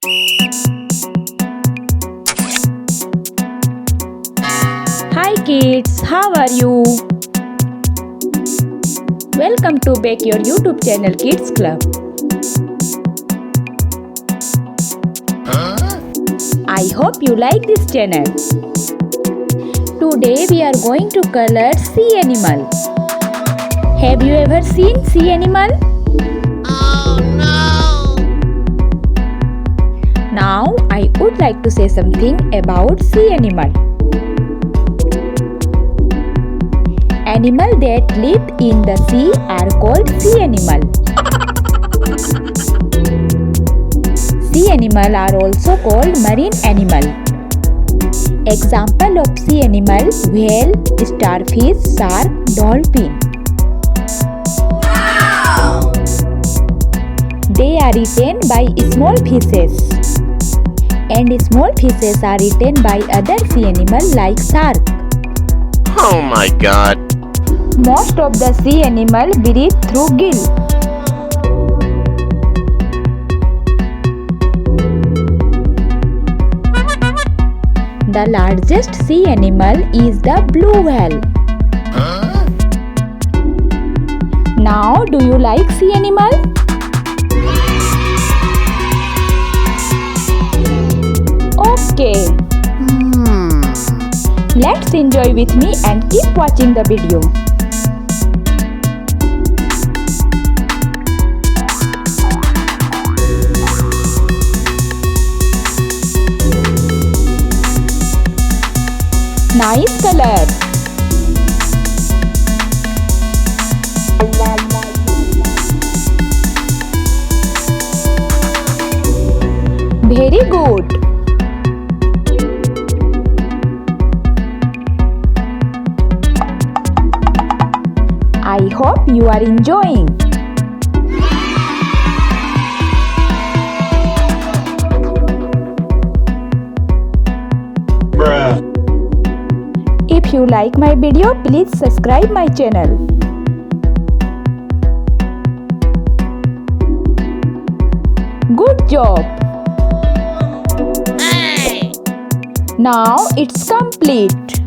Hi kids, how are you? Welcome to Bake Your YouTube channel Kids Club. I hope you like this channel. Today we are going to color sea animal. Have you ever seen sea animal? Oh no! Now I would like to say something about sea animal. Animals that live in the sea are called sea animal. Sea animal are also called marine animal. Example of sea animal: whale, starfish, shark, dolphin. Wow! They are eaten by small fishes, and small fishes are eaten by other sea animals like shark. Oh my god! Most of the sea animals breathe through gill. The largest sea animal is the blue whale. Huh? Now, do you like sea animal? Okay, let's enjoy with me and keep watching the video. Nice color. Very good. I hope you are enjoying. Bruh. If you like my video, please subscribe my channel. Good job. Hey! Now it's complete.